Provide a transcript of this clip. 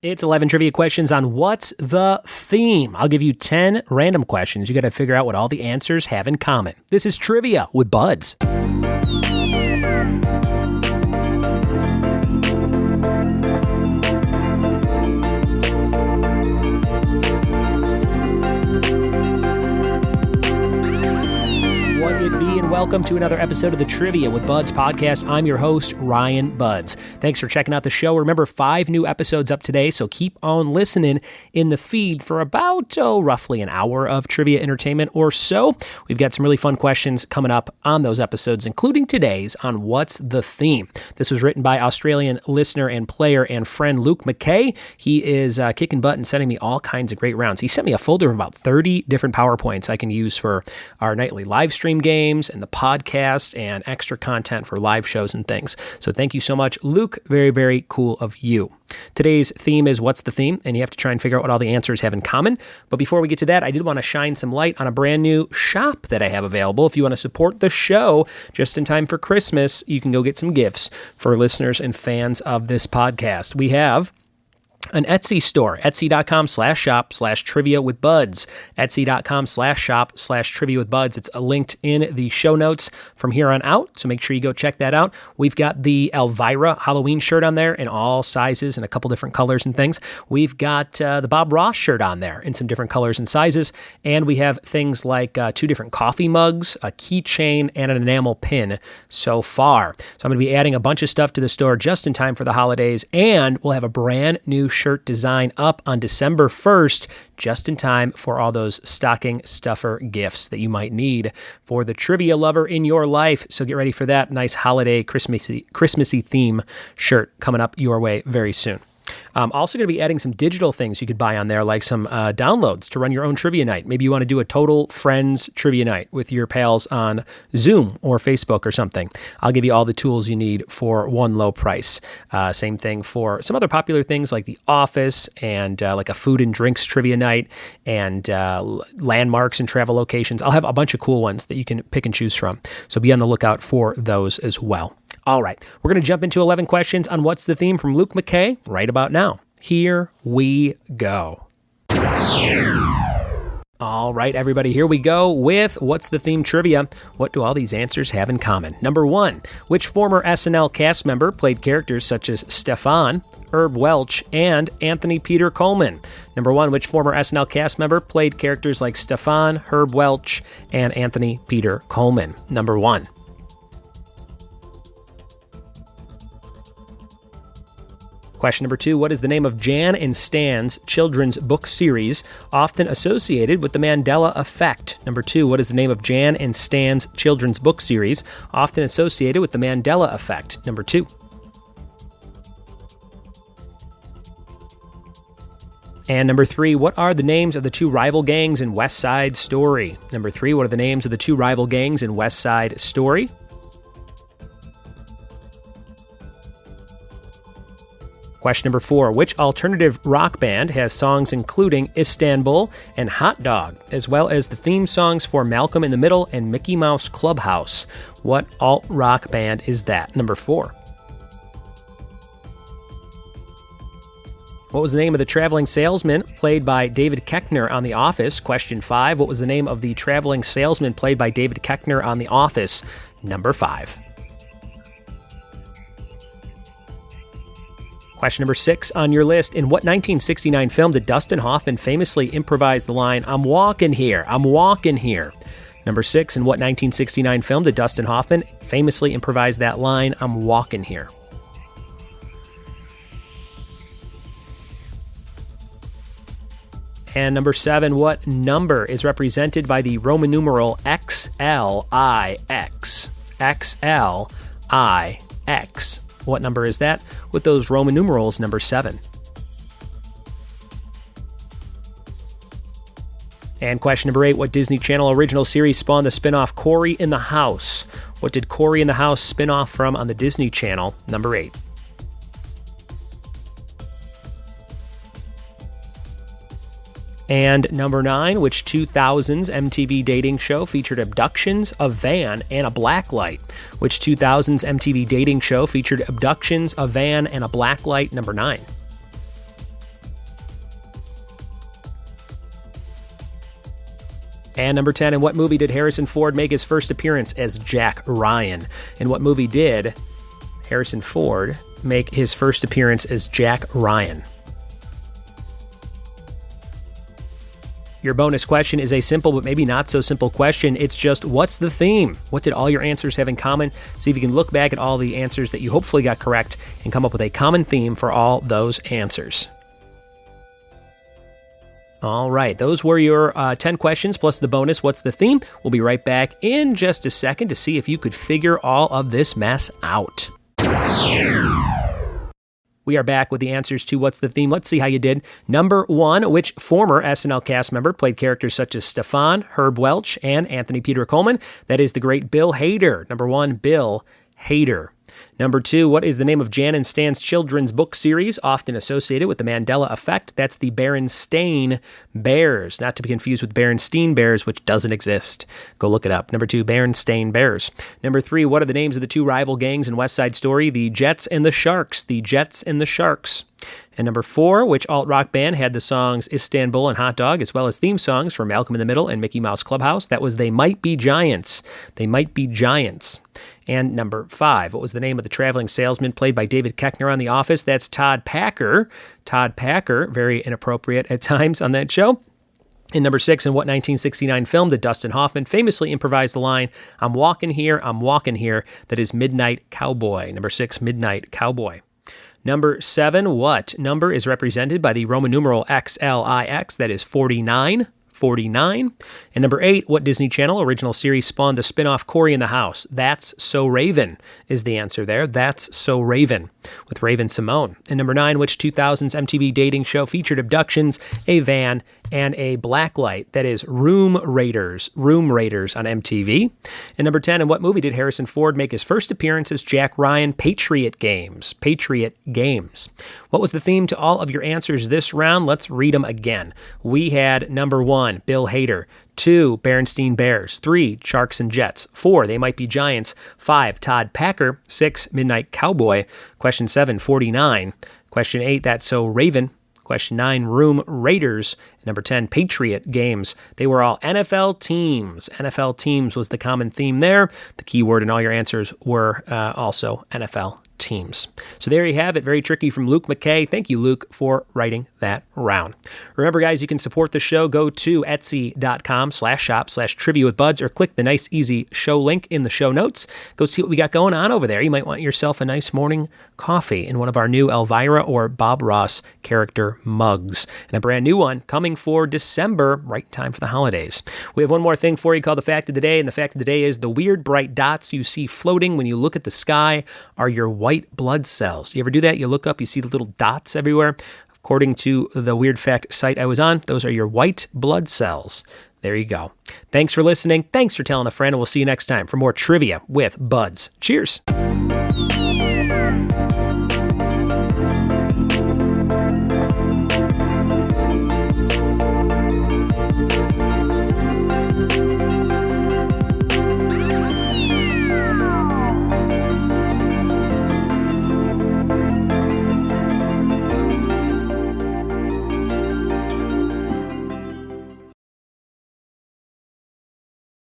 It's 11 trivia questions on what's the theme. I'll give you 10 random questions. You got to figure out what all the answers have in common. This is Trivia with Buds. What it be, and welcome to another episode of the Trivia with Buds podcast. I'm your host, Ryan Buds. Thanks for checking out the show. Remember, 5 new episodes up today, so keep on listening in the feed for about, roughly an hour of trivia entertainment or so. We've got some really fun questions coming up on those episodes, including today's on What's the Theme. This was written by Australian listener and player and friend Luke Mckay. He is kicking butt and sending me all kinds of great rounds. He sent me a folder of about 30 different PowerPoints I can use for our nightly live stream games and the podcast and extra content for live shows and things. So thank you so much, Luke. Very, very cool of you. Today's theme is What's the Theme? And you have to try and figure out what all the answers have in common. But before we get to that, I did want to shine some light on a brand new shop that I have available. If you want to support the show just in time for Christmas, you can go get some gifts for listeners and fans of this podcast. We have an Etsy store, etsy.com/shop/trivia with buds, etsy.com/shop/trivia with buds. It's linked in the show notes from here on out, so make sure you go check that out. We've got the Elvira Halloween shirt on there in all sizes and a couple different colors and things. We've got the Bob Ross shirt on there in some different colors and sizes, and we have things like 2 different coffee mugs, a keychain, and an enamel pin so far. So I'm going to be adding a bunch of stuff to the store just in time for the holidays, and we'll have a brand new shirt design up on December 1st, just in time for all those stocking stuffer gifts that you might need for the trivia lover in your life. So get ready for that nice holiday Christmassy theme shirt coming up your way very soon. I'm also going to be adding some digital things you could buy on there, like some downloads to run your own trivia night. Maybe you want to do a total friends trivia night with your pals on Zoom or Facebook or something. I'll give you all the tools you need for one low price. Same thing for some other popular things like The Office and like a food and drinks trivia night and landmarks and travel locations. I'll have a bunch of cool ones that you can pick and choose from. So be on the lookout for those as well. All right, we're going to jump into 11 questions on What's the Theme from Luke Mckay right about now. Here we go. All right, everybody, here we go with What's the Theme trivia. What do all these answers have in common? Number 1, which former SNL cast member played characters such as Stefan, Herb Welch, and Anthony Peter Coleman? Number 1, which former SNL cast member played characters like Stefan, Herb Welch, and Anthony Peter Coleman? Number 1. Question number 2, what is the name of Jan and Stan's children's book series often associated with the Mandela effect? Number 2, what is the name of Jan and Stan's children's book series often associated with the Mandela effect? Number 2. And number 3, what are the names of the 2 rival gangs in West Side Story? Number 3, what are the names of the 2 rival gangs in West Side Story? Question number 4, which alternative rock band has songs including Istanbul and Hot Dog, as well as the theme songs for Malcolm in the Middle and Mickey Mouse Clubhouse? What alt-rock band is that? Number 4. What was the name of the traveling salesman played by David Koechner on The Office? Question 5, what was the name of the traveling salesman played by David Koechner on The Office? Number 5. Question number 6 on your list. In what 1969 film did Dustin Hoffman famously improvise the line, "I'm walking here, I'm walking here"? Number 6, in what 1969 film did Dustin Hoffman famously improvise that line, "I'm walking here"? And number 7, what number is represented by the Roman numeral XLIX? XLIX. What number is that with those Roman numerals, number 7? And question number 8, what Disney Channel original series spawned the spinoff Cory in the House? What did Cory in the House spin off from on the Disney Channel? Number 8. And number 9, which 2000s MTV dating show featured abductions, a van, and a blacklight? Which 2000s MTV dating show featured abductions, a van, and a blacklight? Number 9. And number 10, in what movie did Harrison Ford make his first appearance as Jack Ryan? In what movie did Harrison Ford make his first appearance as Jack Ryan? Your bonus question is a simple but maybe not so simple question. It's just, what's the theme? What did all your answers have in common? See if you can look back at all the answers that you hopefully got correct and come up with a common theme for all those answers. All right, those were your 10 questions plus the bonus, what's the theme? We'll be right back in just a second to see if you could figure all of this mess out. We are back with the answers to what's the theme. Let's see how you did. Number 1, which former SNL cast member played characters such as Stefan, Herb Welch, and Anthony Peter Coleman? That is the great Bill Hader. Number 1, Bill Hader. Number 2, what is the name of Jan and Stan's children's book series, often associated with the Mandela Effect? That's the Berenstain Bears, not to be confused with Berenstein Bears, which doesn't exist. Go look it up. Number 2, Berenstain Bears. Number 3, what are the names of the two rival gangs in West Side Story? The Jets and the Sharks. The Jets and the Sharks. And number 4, which alt-rock band had the songs Istanbul and Hot Dog, as well as theme songs for Malcolm in the Middle and Mickey Mouse Clubhouse? That was They Might Be Giants. They Might Be Giants. And number 5, what was the name of the traveling salesman played by David Koechner on The Office? That's Todd Packer. Todd Packer, very inappropriate at times on that show. And number 6, in what 1969 film did Dustin Hoffman famously improvise the line, I'm walking here, that is Midnight Cowboy. Number 6, Midnight Cowboy. Number 7, what number is represented by the Roman numeral XLIX? That is 49. 49. And number 8, what Disney Channel original series spawned the spin-off Cory in the House? That's So Raven is the answer there. That's So Raven with Raven Simone. And number 9, which 2000s MTV dating show featured abductions, a van, and a blacklight? That is Room Raiders on MTV. And number 10, in what movie did Harrison Ford make his first appearance as Jack Ryan? Patriot Games. What was the theme to all of your answers this round? Let's read them again. We had number 1, Bill Hader. 2, Berenstein Bears. 3, Sharks and Jets. 4, They Might Be Giants. 5, Todd Packer. 6, Midnight Cowboy. Question 7, 49. Question 8, That's So Raven. Question 9, Room Raiders. Number 10, Patriot Games. They were all NFL teams. NFL teams was the common theme there. The key word in all your answers were also NFL teams. So there you have it. Very tricky from Luke Mckay. Thank you, Luke, for writing that round. Remember, guys, you can support the show. Go to etsy.com/shop/trivia with buds or click the nice, easy show link in the show notes. Go see what we got going on over there. You might want yourself a nice morning coffee in one of our new Elvira or Bob Ross character mugs. And a brand new one coming for December, right in time for the holidays. We have one more thing for you called the Fact of the Day. And the Fact of the Day is the weird bright dots you see floating when you look at the sky are your white blood cells. You ever do that? You look up, you see the little dots everywhere. According to the Weird Fact site I was on, those are your white blood cells. There you go. Thanks for listening. Thanks for telling a friend, and we'll see you next time for more trivia with Buds. Cheers.